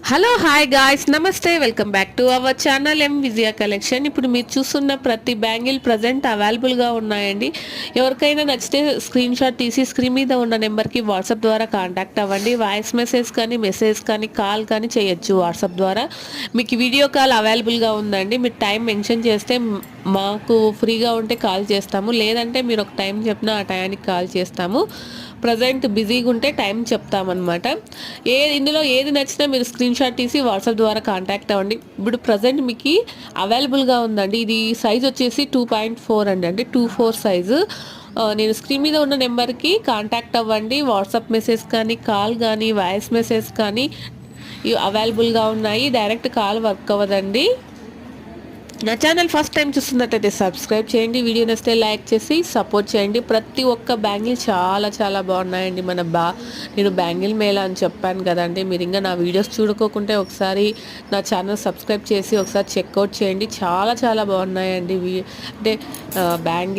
Hello hi guys నమస్తే welcome back to our channel Vijaya collection. ఇప్పుడు మీరు చూస్తున్న ప్రతి బ్యాంగిల్ ప్రజెంట్ అవైలబుల్గా ఉన్నాయండి. ఎవరికైనా నచ్చితే స్క్రీన్ షాట్ తీసి స్క్రీన్ మీద ఉన్న నెంబర్కి వాట్సాప్ ద్వారా కాంటాక్ట్ అవ్వండి. వాయిస్ మెసేజ్ కానీ కాల్ కానీ చేయొచ్చు వాట్సాప్ ద్వారా. మీకు వీడియో కాల్ అవైలబుల్గా ఉందండి. మీరు టైం మెన్షన్ చేస్తే మాకు ఫ్రీగా ఉంటే కాల్ చేస్తాము, లేదంటే మీరు ఒక టైం చెప్పినా ఆ టైంకి కాల్ చేస్తాము. ప్రజెంట్ బిజీగా ఉంటే టైం చెప్తామన్నమాట. ఇందులో ఏది నచ్చినా మీరు స్క్రీన్ షాట్ తీసి వాట్సాప్ ద్వారా కాంటాక్ట్ అవ్వండి. ఇప్పుడు ప్రజెంట్ మీకు అవైలబుల్గా ఉందండి. ఇది సైజ్ వచ్చేసి 2.4 అంటే 2.4 సైజు. నేను స్క్రీన్ మీద ఉన్న నెంబర్కి కాంటాక్ట్ అవ్వండి. వాట్సాప్ మెసేజ్ కానీ కాల్ కానీ వాయిస్ మెసేజ్ కానీ అవైలబుల్గా ఉన్నాయి. డైరెక్ట్ కాల్ వర్క్ అవ్వదండి. నా ఛానల్ ఫస్ట్ టైం చూస్తున్నట్టయితే సబ్స్క్రైబ్ చేయండి. వీడియో నచ్చితే లైక్ చేసి సపోర్ట్ చేయండి. ప్రతి ఒక్క బ్యాంగిల్ చాలా చాలా బాగున్నాయండి. నేను బ్యాంగిల్ మేళ అని చెప్పాను కదండి. మీరు ఇంకా నా వీడియోస్ చూడుకోకుంటే ఒకసారి నా ఛానల్ సబ్స్క్రైబ్ చేసి ఒకసారి చెక్అవుట్ చేయండి. చాలా చాలా బాగున్నాయండి. అంటే బ్యాంగిల్